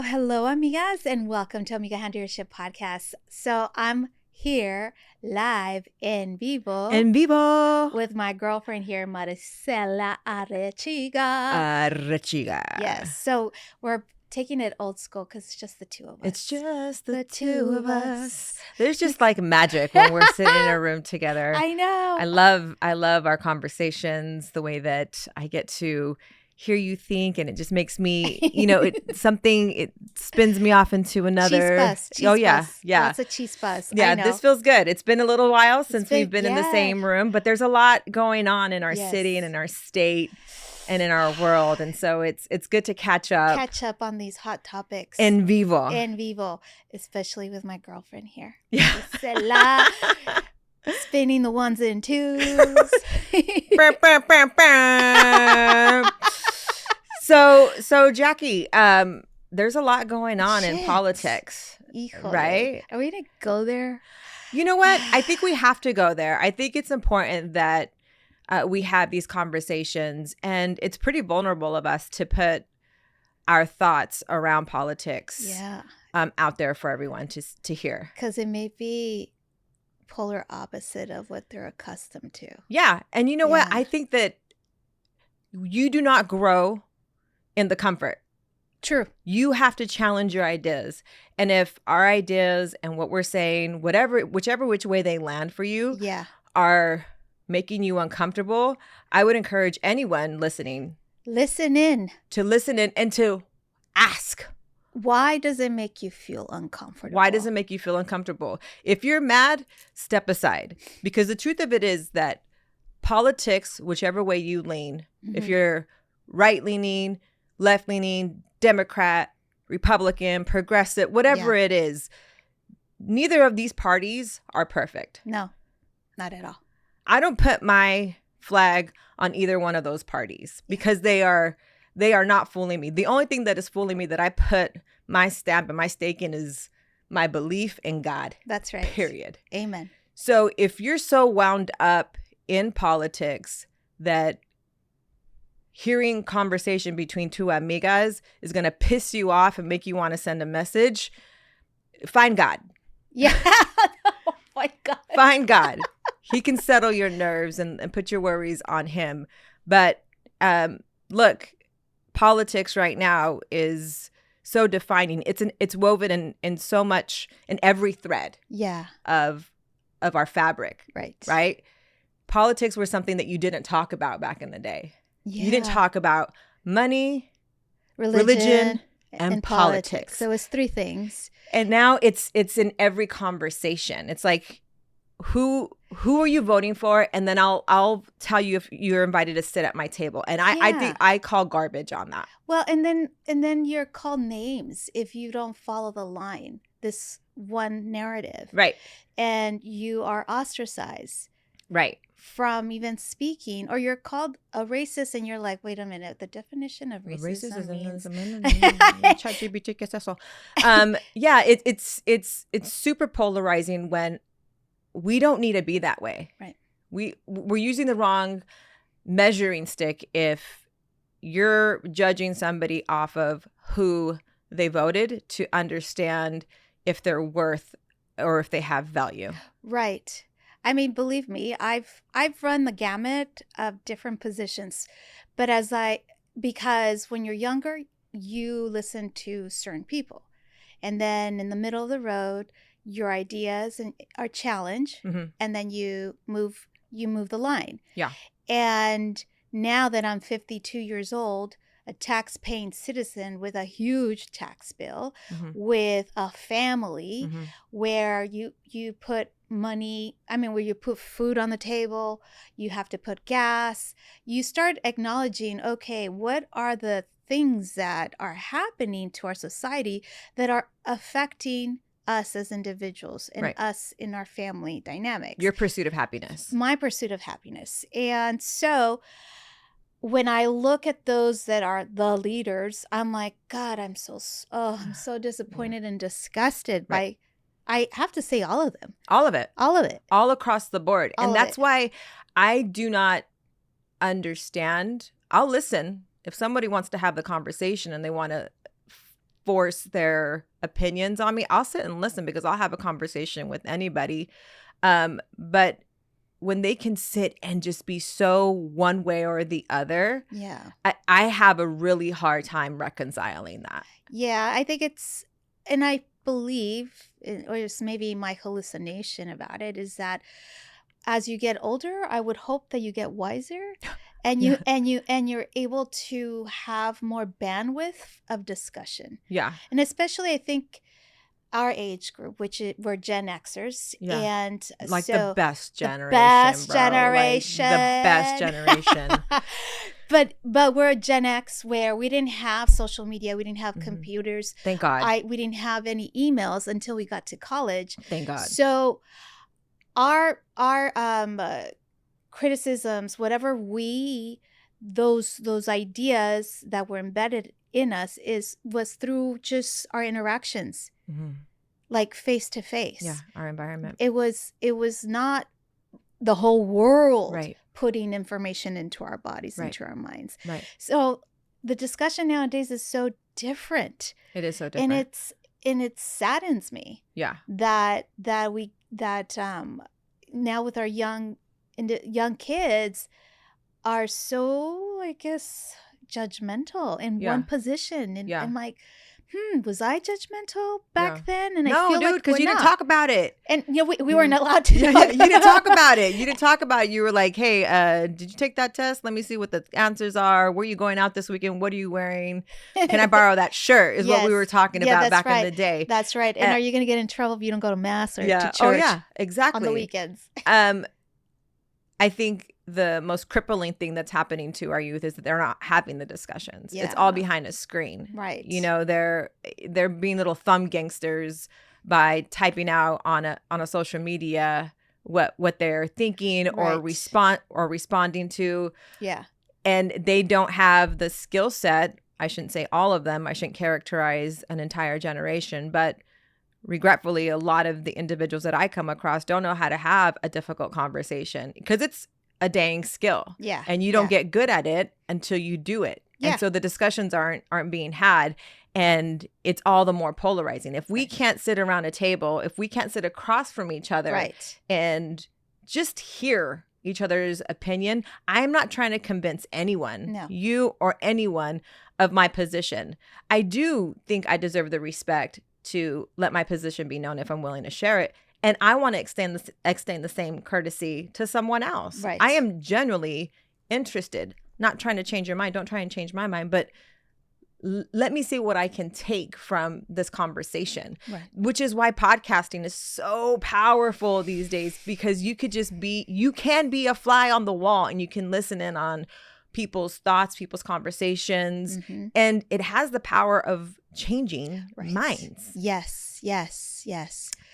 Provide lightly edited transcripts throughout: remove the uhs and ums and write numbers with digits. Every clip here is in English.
hello, amigas, and welcome to Amiga Leadership Podcast. So I'm here live in vivo. With my girlfriend here, Maricela Arechiga. Yes. So we're taking it old school because it's just the two of us. It's just the two of us. There's just like magic when we're sitting in a room together. I know. I love our conversations, the way that I get to hear you think, and it just makes me, it spins me off into another. Cheese buzz. Yeah. Lots of cheese buzz. Yeah, this feels good. It's been a little while since we've been in the yeah. same room, but there's a lot going on in our Yes. city and in our state and in our world. And so it's good to catch up on these hot topics. En vivo, especially with my girlfriend here. Yeah. Maricela, spinning the ones and twos. So Jackie, there's a lot going on in politics, Híjole. right? Are we going to go there? You know what? I think we have to go there. I think it's important that we have these conversations, and it's pretty vulnerable of us to put our thoughts around politics out there for everyone to hear. Because it may be polar opposite of what they're accustomed to. Yeah. And you know what? I think that you do not grow in the comfort. True. You have to challenge your ideas. And if our ideas and what we're saying, whichever which way they land for you, are making you uncomfortable, I would encourage anyone listening. Listen in and to ask. Why does it make you feel uncomfortable? Why does it make you feel uncomfortable? If you're mad, step aside. Because the truth of it is that politics, whichever way you lean, if you're right-leaning, left-leaning, Democrat, Republican, progressive, whatever it is, neither of these parties are perfect. No, not at all. I don't put my flag on either one of those parties because they are not fooling me. The only thing that is fooling me that I put my stamp and my stake in is my belief in God. That's right. Period. Amen. So if you're so wound up in politics that hearing conversation between two amigas is going to piss you off and make you want to send a message, find God. Yeah. Oh my God. Find God. He can settle your nerves and put your worries on him. But look, politics right now is so defining. It's woven in so much, in every thread of our fabric. Right? Politics was something that you didn't talk about back in the day. Yeah. You didn't talk about money, religion and politics. So it's three things. And now it's in every conversation. It's like, who are you voting for? And then I'll tell you if you're invited to sit at my table. And I think I call garbage on that. Well, and then you're called names if you don't follow the line, this one narrative. Right. And you are ostracized. Right. From even speaking, or you're called a racist, and you're like, wait a minute, the definition of racism means... It's super polarizing when we don't need to be that way. Right. We're using the wrong measuring stick if you're judging somebody off of who they voted to understand if they're worth or if they have value. Right. I mean, believe me, I've run the gamut of different positions, but because when you're younger, you listen to certain people, and then in the middle of the road, your ideas are challenged, and then you move the line. Yeah. And now that I'm 52 years old, a tax-paying citizen with a huge tax bill, with a family, where you put money, where you put food on the table, you have to put gas, you start acknowledging, okay, what are the things that are happening to our society that are affecting us as individuals and us in our family dynamics. Your pursuit of happiness. My pursuit of happiness. And so when I look at those that are the leaders, I'm like, God, I'm so disappointed and disgusted by, I have to say all of them. All of it. All of it. All across the board. And that's why I do not understand. I'll listen if somebody wants to have the conversation and they want to force their opinions on me. I'll sit and listen because I'll have a conversation with anybody. But when they can sit and just be so one way or the other, I have a really hard time reconciling that. Yeah, I think it's, and I believe, or it's maybe my hallucination about it, is that as you get older, I would hope that you get wiser, and you're able to have more bandwidth of discussion. Yeah, and especially I think our age group, which we're Gen Xers, and like so the best generation, the best bro. generation, like the best generation. But we're Gen X, where we didn't have social media, we didn't have computers. Thank God. We didn't have any emails until we got to college. Thank God. So our criticisms, whatever those ideas that were embedded in us was through just our interactions, like face to face. Yeah, our environment. It was not the whole world putting information into our bodies, into our minds. Right. So the discussion nowadays is so different. It is so different, and it saddens me. Yeah. That now with our young kids are so, I guess, judgmental in one position, and I'm like, was I judgmental back then? And I feel like because you didn't talk about it, and we weren't allowed to. You didn't talk about it. You didn't talk about it. You were like, hey, did you take that test? Let me see what the answers are. Where are you going out this weekend? What are you wearing? Can I borrow that shirt? Is what we were talking about back in the day. That's right. And are you going to get in trouble if you don't go to mass or to church? Oh yeah, exactly. On the weekends. I think the most crippling thing that's happening to our youth is that they're not having the discussions. It's all behind a screen. Right. You know, they're being little thumb gangsters by typing out on a social media what they're thinking or responding to. Yeah. And they don't have the skill set. I shouldn't say all of them. I shouldn't characterize an entire generation, but regretfully, a lot of the individuals that I come across don't know how to have a difficult conversation, because it's a dang skill. Yeah. And you don't get good at it until you do it. Yeah. And so the discussions aren't being had, and it's all the more polarizing. If we can't sit around a table, if we can't sit across from each other and just hear each other's opinion, I am not trying to convince anyone, you or anyone, of my position. I do think I deserve the respect to let my position be known if I'm willing to share it. And I want to extend the same courtesy to someone else. Right. I am genuinely interested, not trying to change your mind. Don't try and change my mind, but let me see what I can take from this conversation, which is why podcasting is so powerful these days, because you can be a fly on the wall and you can listen in on people's thoughts, people's conversations, and it has the power of changing minds. Yes.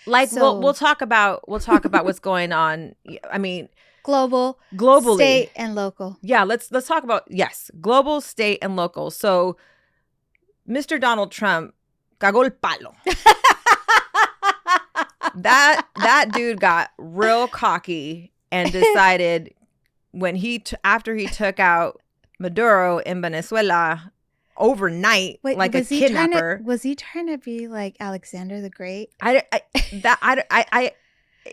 Like, so, we'll talk about what's going on. I mean, globally, state and local. Yeah, let's talk about global, state, and local. So, Mr. Donald Trump cagó el palo. that dude got real cocky and decided when after he took out Maduro in Venezuela overnight, like a kidnapper. Was he trying to be like Alexander the Great?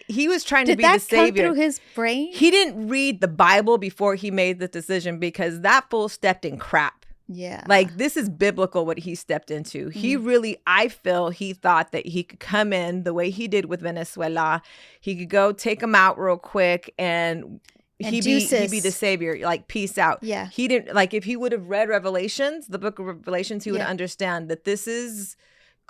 He was trying to be the savior. Did that come through his brain? He didn't read the Bible before he made the decision, because that fool stepped in crap. Yeah. Like, this is biblical what he stepped into. He really, I feel he thought that he could come in the way he did with Venezuela. He could go take them out real quick and he'd be the savior, like, peace out. Yeah. He didn't, like, if he would have read Revelations, the book of Revelations, he would understand that this is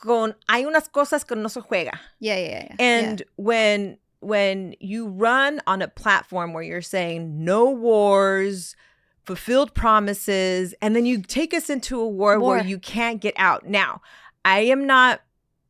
hay unas cosas que no se juega. Yeah. And when you run on a platform where you're saying no wars, fulfilled promises, and then you take us into a war where you can't get out. Now, I am not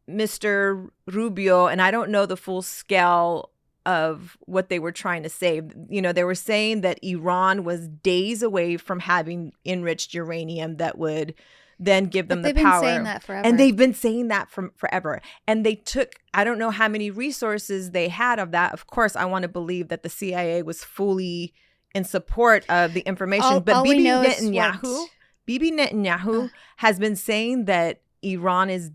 Mr. Rubio, and I don't know the full scale of what they were trying to say. You know, they were saying that Iran was days away from having enriched uranium that would then give them the power. They've been saying that forever. And they've been saying that forever. And they took, I don't know how many resources they had of that. Of course, I want to believe that the CIA was fully in support of the information. But Bibi Netanyahu has been saying that Iran is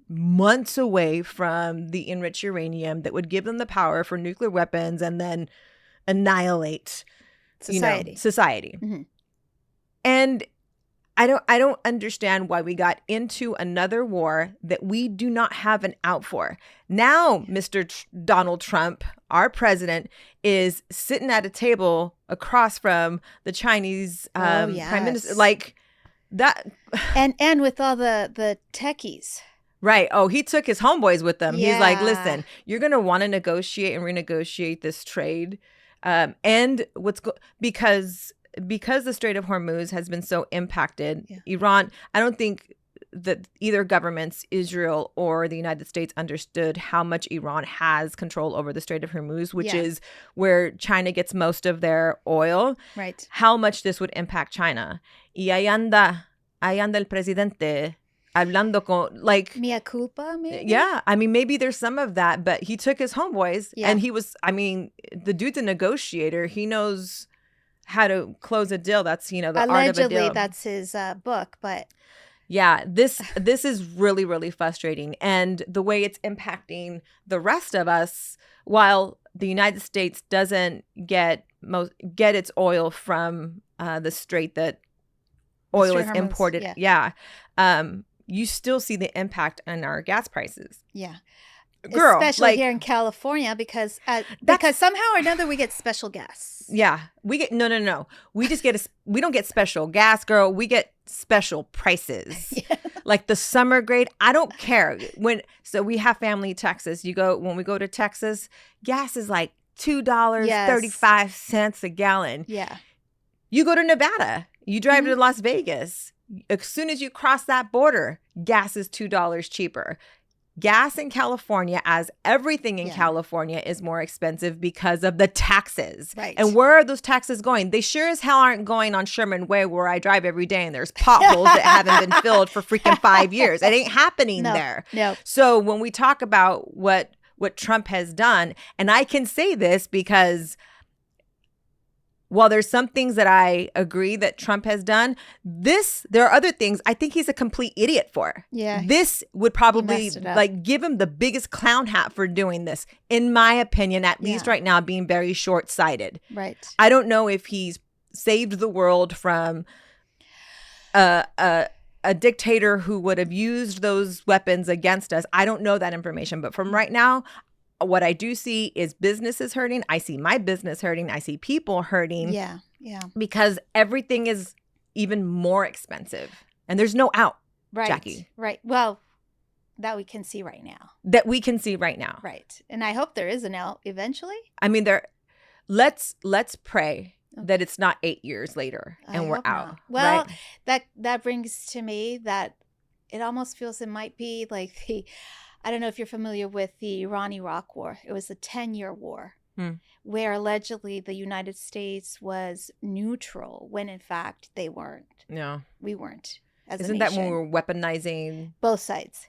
months away from the enriched uranium that would give them the power for nuclear weapons and then annihilate society. Mm-hmm. And I don't understand why we got into another war that we do not have an out for. Now, Mr. Donald Trump, our president, is sitting at a table across from the Chinese prime minister, like that. And with all the techies. Right. Oh, he took his homeboys with them. Yeah. He's like, listen, you're going to want to negotiate and renegotiate this trade. And because the Strait of Hormuz has been so impacted, Iran, I don't think that either governments, Israel or the United States, understood how much Iran has control over the Strait of Hormuz, which is where China gets most of their oil. Right. How much this would impact China. Y ahí anda el presidente hablando con, like... Mea culpa, maybe? Yeah. I mean, maybe there's some of that, but he took his homeboys and he was, I mean, the dude's a negotiator. He knows how to close a deal. That's, the art of a deal. Allegedly, that's his book, but... Yeah, this is really, really frustrating. And the way it's impacting the rest of us, while the United States doesn't get its oil from the strait that oil is imported. You still see the impact on our gas prices. Yeah. Girl, especially here in California because somehow or another we get special gas. Yeah, we get no. We just get we don't get special gas, girl. We get special prices. Like the summer grade. I don't care so we have family in Texas. When we go to Texas, gas is like $2.35 a gallon. Yeah. You go to Nevada, you drive to Las Vegas. As soon as you cross that border, gas is $2 cheaper. Gas in California, as everything in California, is more expensive because of the taxes. Right. And where are those taxes going? They sure as hell aren't going on Sherman Way, where I drive every day and there's potholes that haven't been filled for freaking 5 years. It ain't happening there. No. So when we talk about what Trump has done, and I can say this because while there's some things that I agree that Trump has done, there are other things I think he's a complete idiot for. Yeah. This would probably give him the biggest clown hat for doing this, in my opinion, at least right now, being very short-sighted. Right. I don't know if he's saved the world from a dictator who would have used those weapons against us. I don't know that information, but from right now, what I do see is businesses hurting. I see my business hurting. I see people hurting. Yeah. Because everything is even more expensive. And there's no out, Jackie. Right. Well, that we can see right now. Right. And I hope there is an out eventually. I mean, let's pray that it's not 8 years later and we're out. Not. Well, right? that brings to me that it almost feels it might be like I don't know if you're familiar with the Iran-Iraq war. It was a 10-year war where allegedly the United States was neutral when in fact they weren't. No. We weren't as Isn't a that nation. when we were weaponizing? Both sides.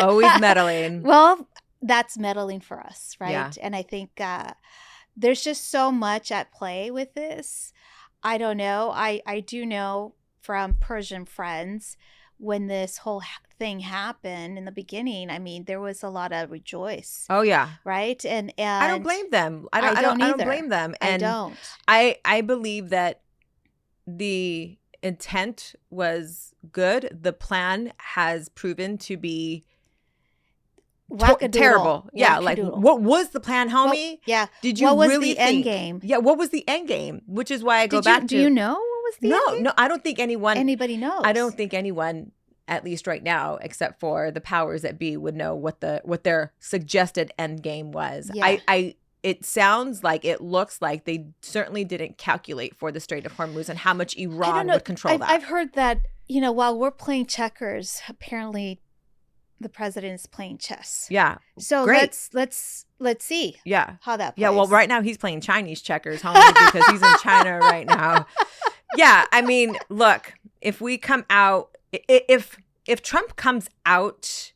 Always meddling. Well, that's meddling for us, right? Yeah. And I think there's just so much at play with this. I don't know. I do know from Persian friends when this whole thing happened in the beginning, I mean, there was a lot of rejoice. Oh yeah, right. And I don't blame them. I don't blame them. And I believe that the intent was good. The plan has proven to be terrible. Yeah, like what was the plan, homie? Did you really think? What was the end game? Yeah, what was the end game? Which is why I go back to. Do you know what was the end game? No, I don't think anybody knows. I don't think anyone, at least right now, except for the powers that be, would know what their suggested end game was. Yeah. It sounds like, it looks like they certainly didn't calculate for the Strait of Hormuz and how much Iran would control that. I've heard that, while we're playing checkers, apparently the president is playing chess. Yeah. So great. let's see. Yeah. How that plays. Yeah. Well, right now he's playing Chinese checkers, homie, because he's in China right now. Yeah. I mean, look, if we come out, if Trump comes out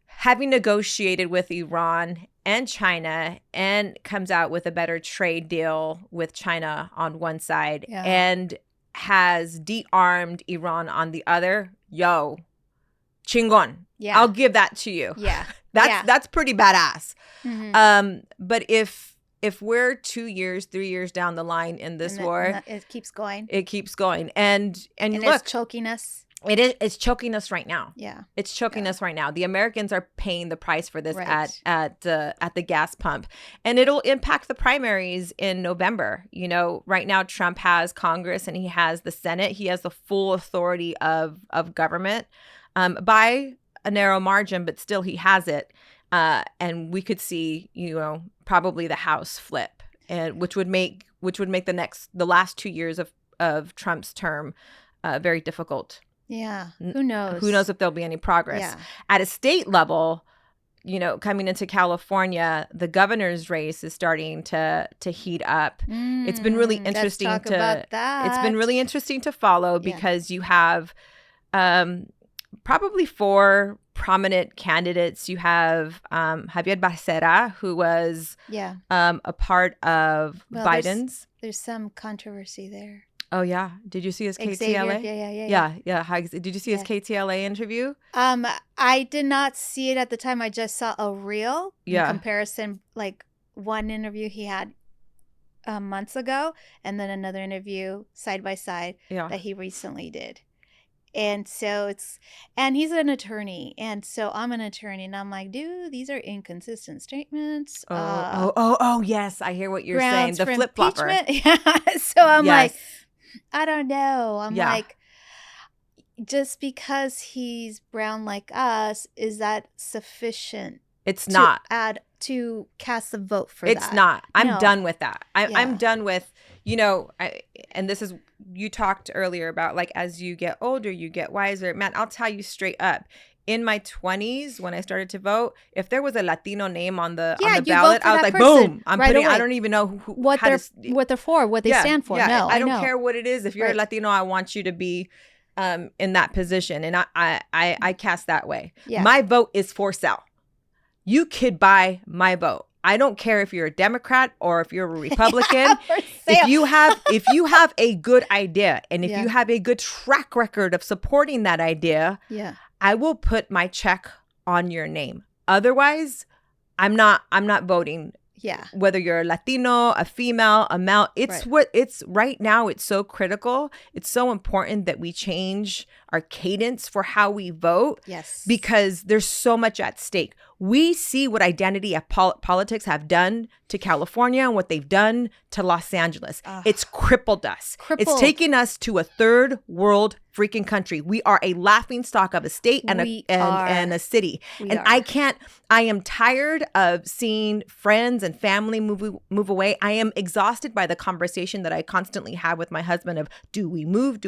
having negotiated with Iran and China and comes out with a better trade deal with China on one side and has de-armed Iran on the other, yo, chingon. Yeah. I'll give that to you. Yeah. That's pretty badass. Mm-hmm. But if we're 2 years, 3 years down the line in this war, it keeps going. It keeps going. And look, it's choking us. It's choking us right now. Yeah. It's choking us right now. The Americans are paying the price for this at the gas pump. And it'll impact the primaries in November. You know, right now Trump has Congress and he has the Senate. He has the full authority of government by a narrow margin, but still he has it. And we could see, you know, probably the House flip, and which would make the last 2 years of Trump's term very difficult. Yeah. Who knows? Who knows if there'll be any progress. Yeah. At a state level, you know, coming into California, the governor's race is starting to heat up. It's been really interesting let's talk about that. It's been really interesting to follow because you have probably 4 prominent candidates. You have Javier Becerra, who was a part of Biden's. There's some controversy there. Oh, yeah. Did you see his KTLA? Yeah. Did you see his KTLA interview? I did not see it at the time. I just saw a reel in comparison, like one interview he had months ago and then another interview side by side that he recently did. And so and he's an attorney. And so I'm an attorney. And I'm like, dude, these are inconsistent statements. Oh, yes. I hear what you're saying. The flip-flopper. Yeah. So I'm like, I don't know. I'm like, just because he's brown like us, is that sufficient? It's not. To cast a vote for that. It's not. I'm done with that. I'm done with, you know, and this is, you talked earlier about like, as you get older, you get wiser. Man, I'll tell you straight up. In my 20s, when I started to vote, if there was a Latino name on the ballot, I was like, boom, I'm putting. I don't even know what they're for, what they stand for. No, I don't care what it is. If you're a Latino, I want you to be in that position, and I cast that way. Yeah. My vote is for sale. You could buy my vote. I don't care if you're a Democrat or if you're a Republican. If you have a good idea and if you have a good track record of supporting that idea, I will put my check on your name. Otherwise, I'm not voting. Yeah. Whether you're a Latino, a female, a male, it's right now. It's so critical. It's so important that we change our cadence for how we vote. Yes. Because there's so much at stake. We see what identity of politics have done to California and what they've done to Los Angeles. It's crippled us. It's taken us to a third world freaking country. We are a laughing stock of a state and a city. I am tired of seeing friends and family move away. I am exhausted by the conversation that I constantly have with my husband of, do we move?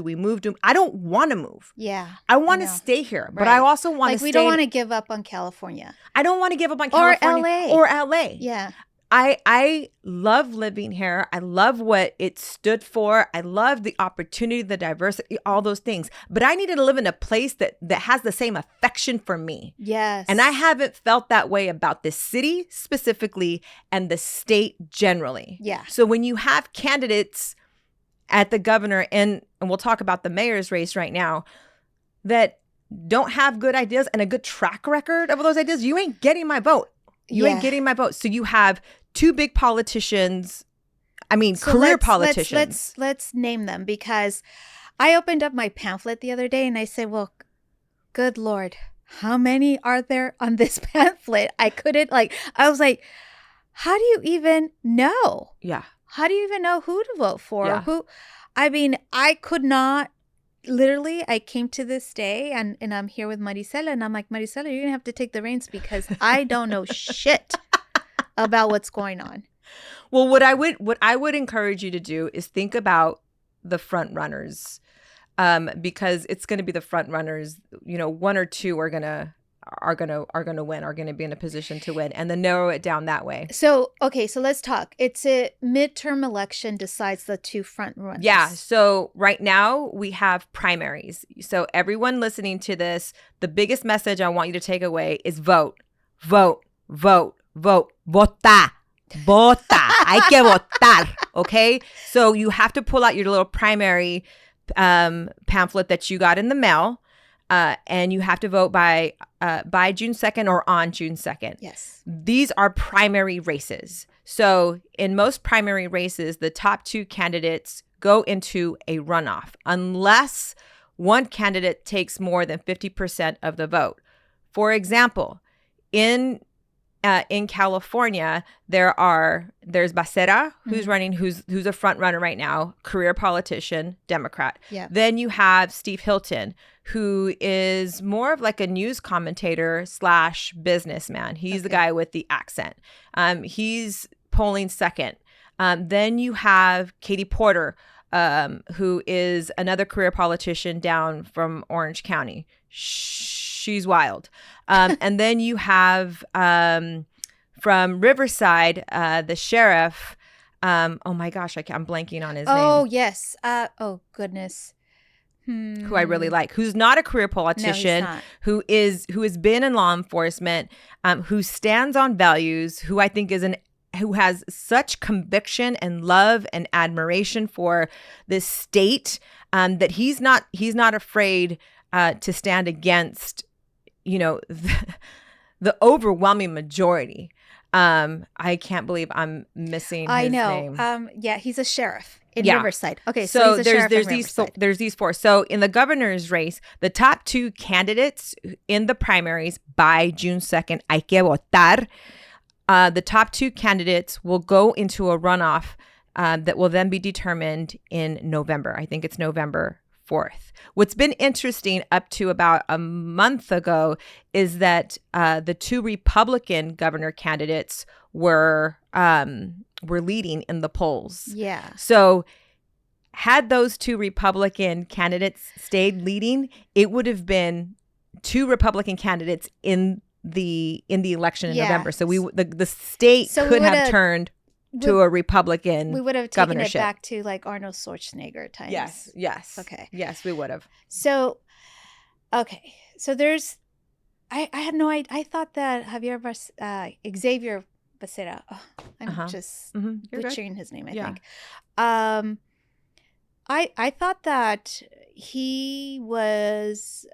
I don't want to move. Yeah. I want to stay here, but I also want to stay. We don't want to give up on California. I don't want to give up on California. Or LA. Yeah. I love living here. I love what it stood for. I love the opportunity, the diversity, all those things. But I needed to live in a place that has the same affection for me. Yes. And I haven't felt that way about this city specifically and the state generally. Yeah. So when you have candidates at the governor and we'll talk about the mayor's race right now that don't have good ideas and a good track record of those ideas, you ain't getting my vote. You ain't getting my vote. So you have 2 big politicians, career politicians. Let's name them, because I opened up my pamphlet the other day and I said, well, good Lord, how many are there on this pamphlet? I was like, how do you even know? Yeah. How do you even know who to vote for? Yeah. I could not. Literally, I came to this day and I'm here with Maricela and I'm like, Maricela, you're going to have to take the reins because I don't know shit about what's going on. Well, what I would encourage you to do is think about the front runners, because it's going to be the front runners. You know, 1 or 2 are going to win, are going to be in a position to win, and then narrow it down that way. So, okay, so let's talk. It's a midterm election decides the 2 front runners. Yeah. So right now we have primaries. So everyone listening to this, the biggest message I want you to take away is vote, vote, vote, vote, vota. Vota. Hay que votar. Okay. So you have to pull out your little primary pamphlet that you got in the mail, and you have to vote by June 2nd or on June 2nd. Yes. These are primary races. So in most primary races, the top 2 candidates go into a runoff unless one candidate takes more than 50% of the vote. For example, in California, there's Becerra, who's running, who's a front runner right now, career politician, Democrat. Yeah. Then you have Steve Hilton, who is more of like a news commentator / businessman. He's the guy with the accent. He's polling second. Then you have Katie Porter, who is another career politician down from Orange County. She's wild. And then you have from Riverside, the sheriff. Oh my gosh, I'm blanking on his name. Oh, yes. Oh, goodness. Who I really like, who's not a career politician, No, who has been in law enforcement, who stands on values, who I think who has such conviction and love and admiration for this state, that he's not afraid to stand against, the overwhelming majority. I can't believe I'm missing his name. Yeah, he's a sheriff in Riverside. Okay, so he's a there's sheriff there's these 4. So in the governor's race, the top 2 candidates in the primaries by June 2nd, hay que votar. The top 2 candidates will go into a runoff that will then be determined in November. I think it's November 4th. What's been interesting up to about a month ago is that the 2 Republican governor candidates were leading in the polls. Yeah. So had those 2 Republican candidates stayed leading, it would have been 2 Republican candidates in the election in November. So the state could have turned to a Republican. We would have taken it back to like Arnold Schwarzenegger times. Yes. Okay. Yes, we would have. So, okay. So there's, I had no idea. I thought that Xavier Becerra. Oh, I'm just butchering his name, I think. I thought that he was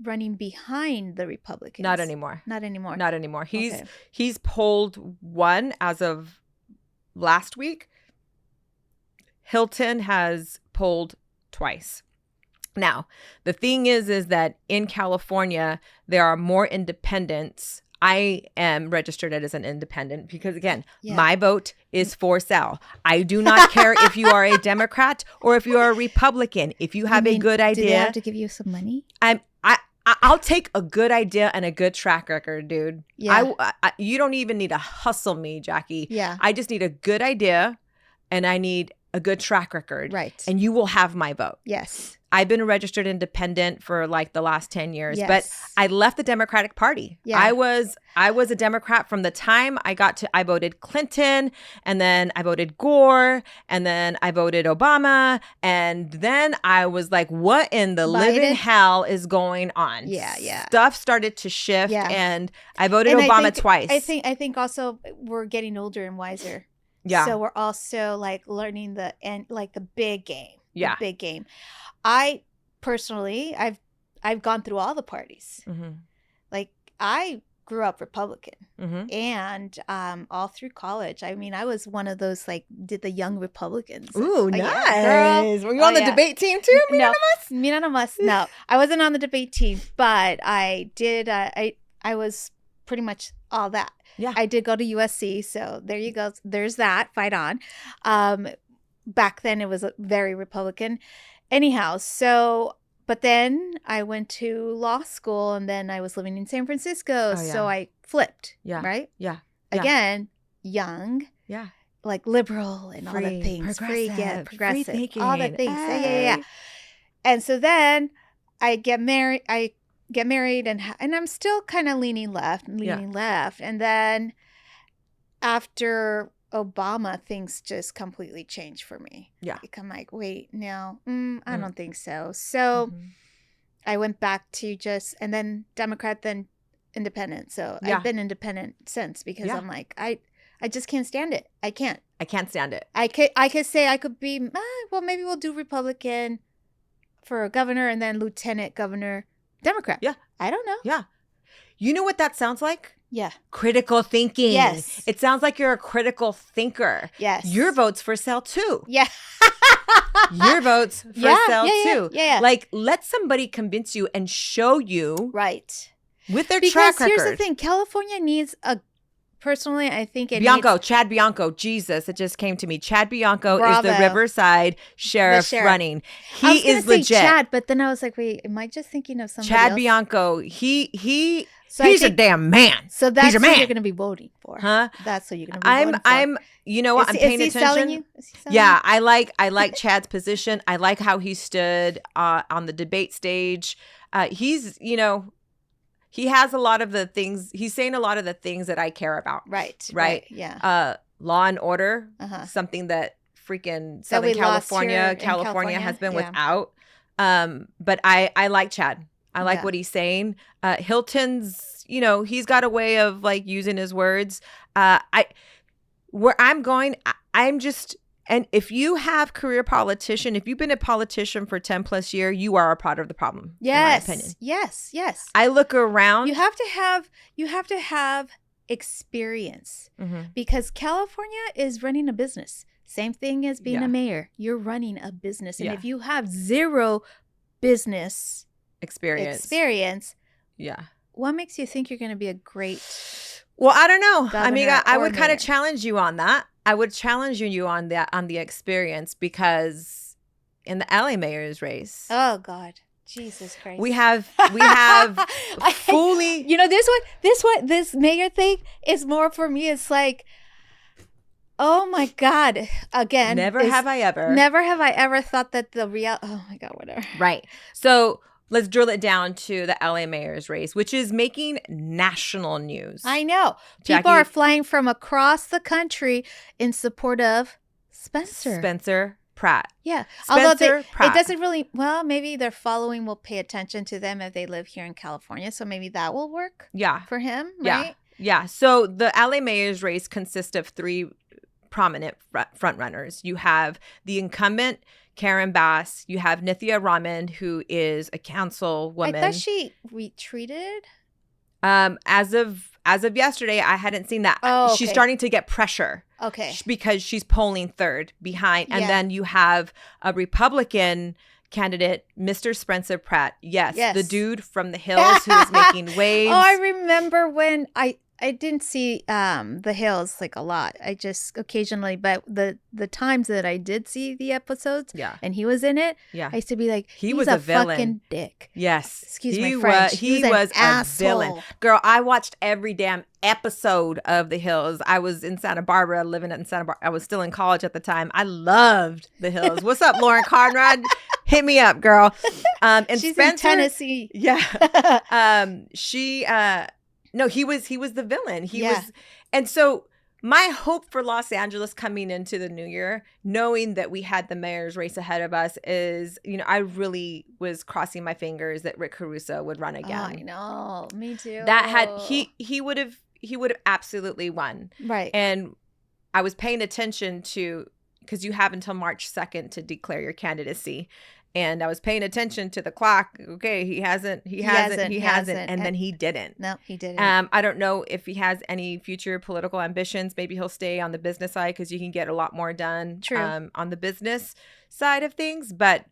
running behind the Republicans. Not anymore. He's polled 1 as of last week. Hilton has polled twice. Now, the thing is that in California, there are more independents. I am registered as an independent because, again, my vote is for Sal. I do not care if you are a Democrat or if you are a Republican. If you have a good idea. Do they have to give you some money? I'll take a good idea and a good track record, dude. Yeah. You don't even need to hustle me, Jackie. Yeah. I just need a good idea and I need a good track record. Right. And you will have my vote. Yes. I've been a registered independent for like the last 10 years, Yes. but I left the Democratic Party. Yeah. I was a Democrat from the time I voted Clinton, and then I voted Gore, and then I voted Obama, and then I was like, what in the living hell is going on? Yeah. Stuff started to shift, and I voted Obama twice. I think also we're getting older and wiser. Yeah. So we're also like learning the big game. Yeah. The big game. I personally, I've gone through all the parties. Mm-hmm. Like I grew up Republican, mm-hmm. and all through college. I mean, I was one of those did the young Republicans. Ooh, nice. Yeah, girl. Were you on the debate team too? No, no, I wasn't on the debate team, but I did. I was pretty much all that. Yeah, I did go to USC, so there you go. There's that. Fight on. Back then, it was very Republican. Anyhow, but then I went to law school, and then I was living in San Francisco, so I flipped. Yeah. Right. Yeah. Again, young. Yeah. Like liberal and all the things, progressive, free thinking, all the things. Hey. Yeah. And so then I get married. And I'm still kind of leaning left. And then after Obama, things just completely changed for me. Yeah. I'm like, wait, no, I don't think so. So I went back to and then Democrat, then independent. So I've been independent since because I'm like, I just can't stand it. I can't stand it. I could say I could be, well, maybe we'll do Republican for governor and then lieutenant governor Democrat. Yeah. I don't know. Yeah. You know what that sounds like? Yeah. Critical thinking. Yes. It sounds like you're a critical thinker. Yes. Your vote's for sale too. Yeah. Your vote's for sale too. Yeah. Like, let somebody convince you and show you. Right. With their because track record. Here's the thing. California needs personally, I think it needs... Chad Bianco. Jesus, it just came to me. Chad Bianco is the Riverside sheriff running. He is legit. Chad, but then I was like, wait, am I just thinking of somebody Chad else? Bianco, he's a damn man. So that's who you're going to be voting for. Huh? That's who you're going to be voting for. You know what? I'm paying attention. Selling you? Yeah, I like Chad's position. I like how he stood on the debate stage. He's, he has a lot of the things. He's saying a lot of the things that I care about. Right. Yeah. Law and order, something that freaking Southern California has been without. But I like Chad. I like what he's saying. Hilton's, he's got a way of like using his words. Where I'm going, I'm just, and if you have career politician, if you've been a politician for 10 plus years, you are a part of the problem. Yes. In my opinion. Yes. I look around. You have to have experience because California is running a business. Same thing as being a mayor. You're running a business. And if you have zero business experience, what makes you think you're going to be a great Well, I don't know. Amiga, I would kind of challenge you on that. I would challenge you on that, on the experience, because in the LA mayor's race. Oh God. Jesus Christ. We have fully, this mayor thing is more for me. It's like, oh my God. Again. Never have I ever thought that oh my God, whatever. Right. So let's drill it down to the LA mayor's race, which is making national news. I know. Jackie, people are flying from across the country in support of Spencer Pratt. Yeah. Spencer Pratt. It doesn't really, maybe their following will pay attention to them if they live here in California. So maybe that will work for him, right? Yeah. So the LA mayor's race consists of three prominent front runners. You have the incumbent, Karen Bass. You have Nithya Raman, who is a councilwoman. I thought she retreated. As of yesterday, I hadn't seen that. Oh, okay. She's starting to get pressure. Okay. Because she's polling third behind. And then you have a Republican candidate, Mr. Spencer Pratt. Yes. The dude from the hills who is making waves. Oh, I remember when I didn't see The Hills like a lot. I just occasionally, but the times that I did see the episodes and he was in it, I used to be like, he was a villain. Fucking dick. Yes. Excuse my French. He was a villain. Girl, I watched every damn episode of The Hills. I was in Santa Barbara, living in Santa Barbara. I was still in college at the time. I loved The Hills. What's up, Lauren Conrad? Hit me up, girl. And she's Spencer, in Tennessee. Yeah. No, he was the villain. He was. And so my hope for Los Angeles coming into the new year, knowing that we had the mayor's race ahead of us, is, I really was crossing my fingers that Rick Caruso would run again. I know. Me too. He would have absolutely won. Right. And I was paying attention to, because you have until March 2nd to declare your candidacy. And I was paying attention to the clock. Okay, he hasn't. And then he didn't. No, he didn't. I don't know if he has any future political ambitions. Maybe he'll stay on the business side because you can get a lot more done on the business side of things. But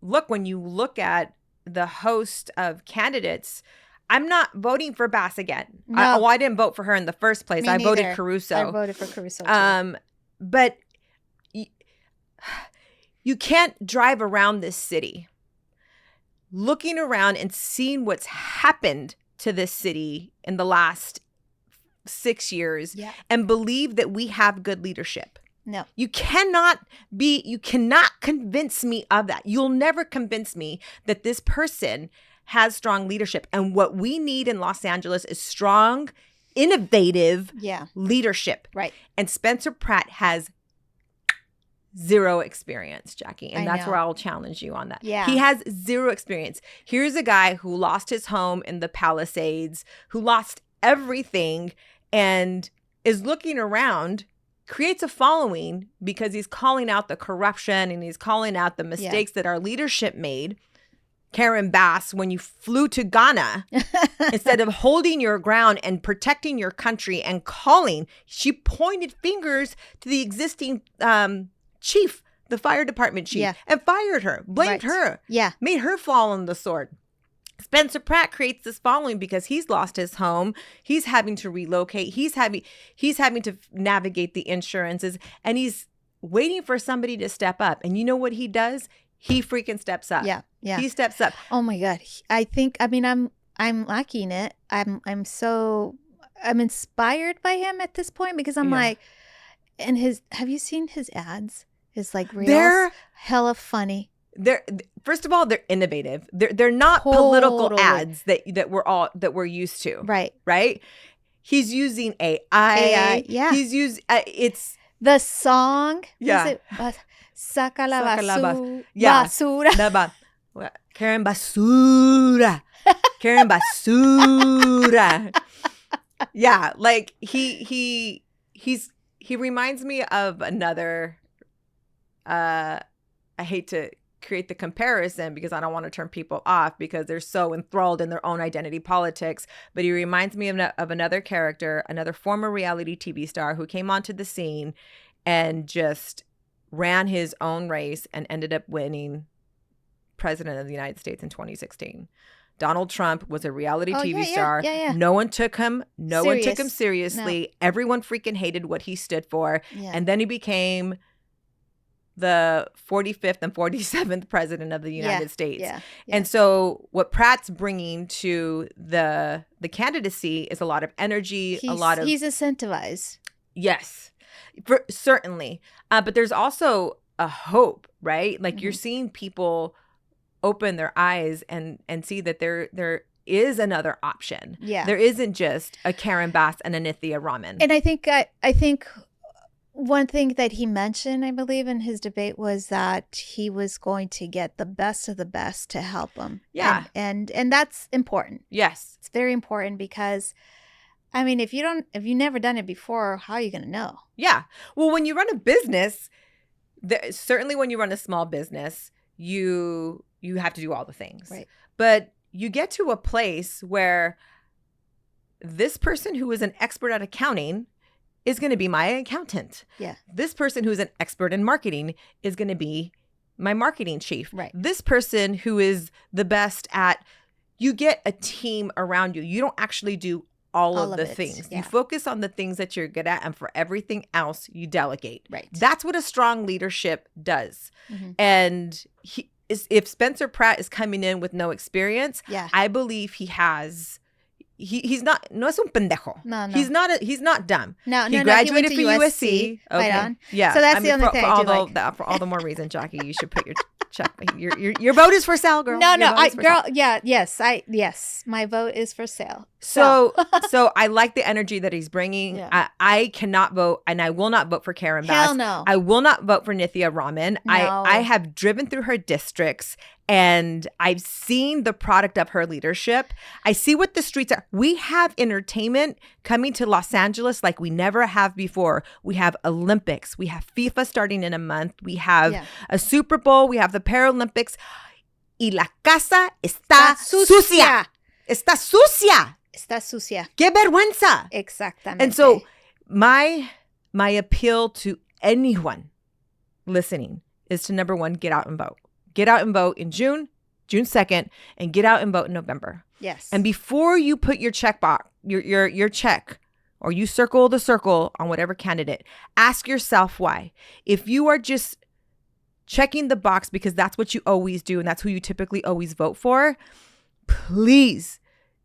look, when you look at the host of candidates, I'm not voting for Bass again. No. I didn't vote for her in the first place. I voted Caruso. I voted for Caruso too. But you can't drive around this city looking around and seeing what's happened to this city in the last 6 years and believe that we have good leadership. No. You cannot convince me of that. You'll never convince me that this person has strong leadership. And what we need in Los Angeles is strong, innovative leadership. Right. And Spencer Pratt has zero experience, Jackie. And that's where I'll challenge you on that. Yeah. He has zero experience. Here's a guy who lost his home in the Palisades, who lost everything and is looking around creates a following because he's calling out the corruption and he's calling out the mistakes that our leadership made. Karen Bass, when you flew to Ghana, instead of holding your ground and protecting your country and calling, she pointed fingers to the existing chief, the fire department chief, and fired her, blamed her, made her fall on the sword. Spencer Pratt creates this following because he's lost his home. He's having to relocate. He's having to navigate the insurances, and he's waiting for somebody to step up. And you know what he does? He freaking steps up. Yeah. He steps up. Oh my God. I'm liking it. I'm inspired by him at this point because I'm like, and have you seen his ads? His like reels? They're hella funny. First of all, they're innovative. They're not political ads that we're used to. Right. He's using AI. Yeah. He's using it's the song. Yeah. Saca la basura. Basura. Karen Basura. Karen Basura. Yeah, like he reminds me of another. I hate to create the comparison because I don't want to turn people off because they're so enthralled in their own identity politics. But he reminds me of another character, another former reality TV star who came onto the scene and just ran his own race and ended up winning president of the United States in 2016. Donald Trump was a reality TV star. Yeah. No one took him. No one took him seriously. No. Everyone freaking hated what he stood for. Yeah. And then he became the 45th and 47th president of the United States. Yeah. And so what Pratt's bringing to the candidacy is a lot of energy, he's incentivized. Yes. Certainly. But there's also a hope, right? Like you're seeing people open their eyes and see that there is another option. Yeah. There isn't just a Karen Bass and a Nithya Raman. And I think one thing that he mentioned, I believe, in his debate was that he was going to get the best of the best to help him. Yeah. And that's important. Yes. It's very important because I mean, if you've never done it before, how are you going to know? Yeah. Well, when you run a business, certainly when you run a small business, you have to do all the things. Right. But you get to a place where this person who is an expert at accounting is going to be my accountant. Yeah. This person who's an expert in marketing is going to be my marketing chief. Right. This person who is the best at, you get a team around you. You don't actually do all of the things. Yeah. You focus on the things that you're good at, and for everything else, you delegate. Right. That's what a strong leadership does. Mm-hmm. And if Spencer Pratt is coming in with no experience, I believe he has. He's not. No es un pendejo. No. He's not dumb. No. He graduated from USC. Okay. Right on. Yeah. So that's the only thing I do like. For all the more reason, Jackie, you should put your check. Your vote is for sale, girl. No. Yes. My vote is for sale. So I like the energy that he's bringing. Yeah. I cannot vote, and I will not vote for Karen Bass. Hell no. I will not vote for Nithya Raman. No. I have driven through her districts, and I've seen the product of her leadership. I see what the streets are. We have entertainment coming to Los Angeles like we never have before. We have Olympics. We have FIFA starting in a month. We have a Super Bowl. We have the Paralympics. Y la casa está sucia. Está sucia. Está sucia. ¡Qué vergüenza! Exactamente. And so my appeal to anyone listening is to, number one, get out and vote. Get out and vote in June 2nd, and get out and vote in November. Yes. And before you put your check box, your check, or you circle the circle on whatever candidate, ask yourself why. If you are just checking the box because that's what you always do and that's who you typically always vote for, please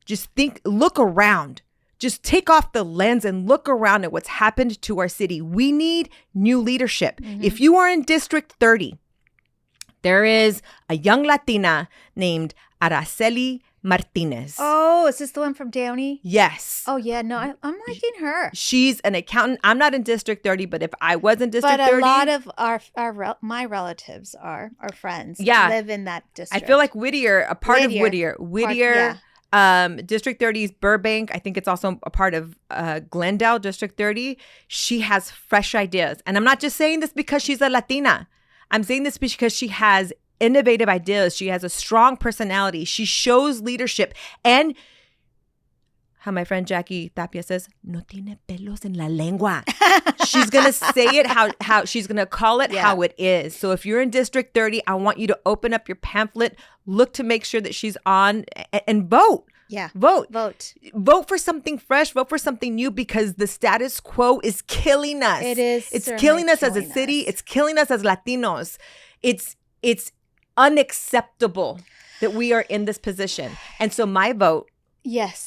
just look around. Just take off the lens and look around at what's happened to our city. We need new leadership. Mm-hmm. If you are in District 30, there is a young Latina named Araceli Martinez. Oh, is this the one from Downey? Yes. Oh, yeah. No, I'm liking her. She's an accountant. I'm not in District 30, but if I was in District 30. But a lot of my relatives are friends. Yeah. Live in that district. I feel like Whittier, a part of Whittier. District 30's Burbank. I think it's also a part of Glendale, District 30. She has fresh ideas. And I'm not just saying this because she's a Latina. I'm saying this because she has innovative ideas. She has a strong personality. She shows leadership. And how my friend Jackie Tapia says, no tiene pelos en la lengua. She's going to say it how she's going to call it how it is. So if you're in District 30, I want you to open up your pamphlet, look to make sure that she's on and vote. Yeah. Vote. Vote for something fresh. Vote for something new because the status quo is killing us. It is. It's killing us as a city. It's killing us as Latinos. It's unacceptable that we are in this position. And so my vote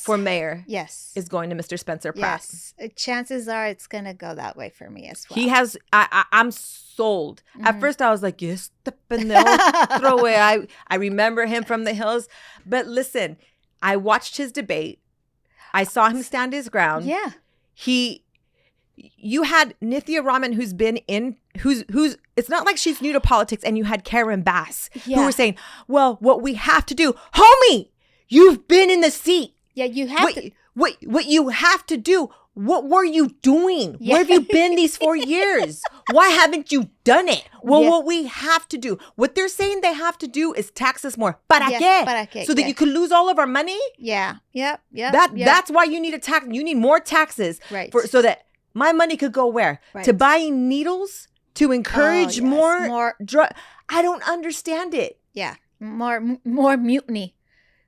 for mayor is going to Mr. Spencer Pratt. Yes. Chances are it's going to go that way for me as well. He has, I'm sold. At first I was like, yes, the pendejo, throw away. I remember him from the hills. But listen, I watched his debate. I saw him stand his ground. Yeah. You had Nithya Raman who's it's not like she's new to politics, and you had Karen Bass who were saying, well, what we have to do, homie, you've been in the seat. Yeah, you have to. What you have to do, what were you doing? Yeah. Where have you been these 4 years? Why haven't you done it? Well, what we have to do, what they're saying they have to do is tax us more. ¿Para qué? So that you could lose all of our money? Yeah. Yep. That's why you need a tax. You need more taxes. Right. So that my money could go where? Right. To buying needles? To encourage more drug? I don't understand it. Yeah. More mutiny.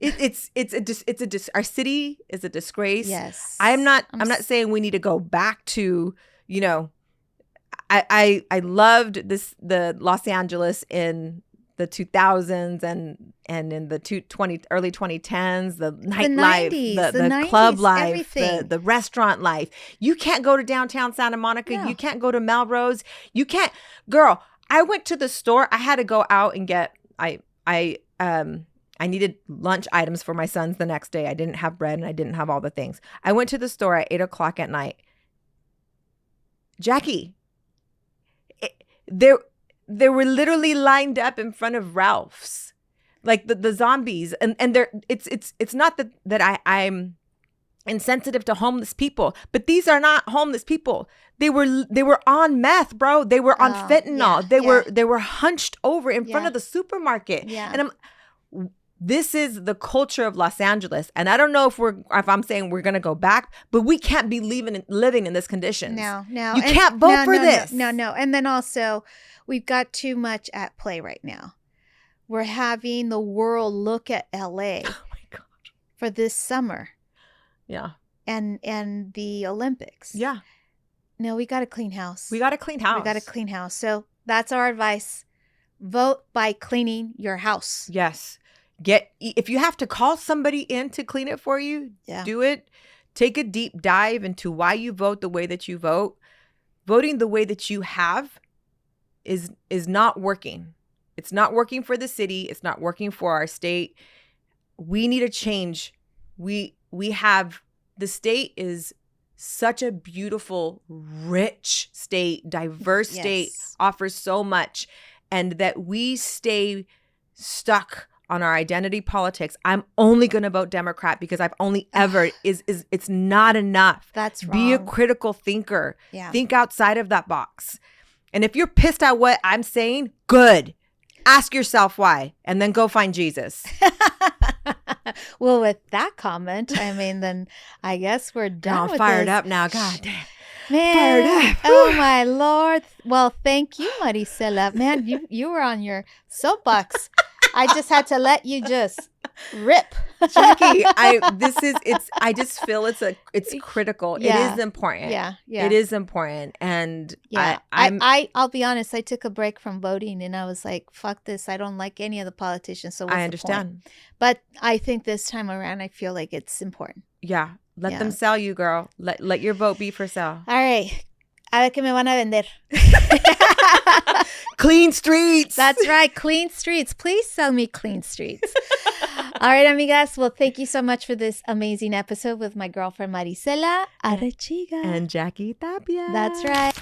Our city is a disgrace. Yes. I'm not saying we need to go back to, I loved the Los Angeles in the 2000s and in the early 2010s, the nightlife, the club life, the restaurant life. You can't go to downtown Santa Monica. No. You can't go to Melrose. You can't. Girl, I went to the store. I had to go out and get I needed lunch items for my sons the next day. I didn't have bread and I didn't have all the things. I went to the store at 8:00 at night. Jackie, they were literally lined up in front of Ralph's, like the zombies, and it's not that I'm insensitive to homeless people, but these are not homeless people. They were on meth, bro. They were on fentanyl. They were hunched over in front of the supermarket. Yeah. And this is the culture of Los Angeles. And I don't know if I'm saying we're going to go back, but we can't be living in this conditions. No. You can't vote for this. No. And then also, we've got too much at play right now. We're having the world look at LA for this summer. Yeah. And the Olympics. Yeah. No, we got to clean house. We got to clean house. So that's our advice. Vote by cleaning your house. Yes. If you have to call somebody in to clean it for you, do it. Take a deep dive into why you vote the way that you vote. Voting the way that you have is not working. It's not working for the city. It's not working for our state. We need a change. The state is such a beautiful, rich state, diverse state, offers so much, and that we stay stuck on our identity politics. I'm only going to vote Democrat because I've only ever it's not enough. That's wrong. Be a critical thinker. Yeah. Think outside of that box. And if you're pissed at what I'm saying, good. Ask yourself why, and then go find Jesus. Well, with that comment, then I guess we're done. I'm fired up now. God damn. Man, fired up. Oh my Lord. Well, thank you, Maricela. Man, you were on your soapbox. I just had to let you just rip. Jackie, I just feel it's critical. Yeah. It is important. Yeah. It is important. And I'll be honest, I took a break from voting and I was like, fuck this. I don't like any of the politicians. So what's I understand. The point? But I think this time around, I feel like it's important. Yeah. Let them sell you, girl. Let your vote be for sale. All right. A ver qué me van a vender. Clean streets. That's right. Clean streets. Please sell me clean streets. All right, amigas. Well, thank you so much for this amazing episode with my girlfriend Maricela Arechiga. And Jackie Tapia. That's right.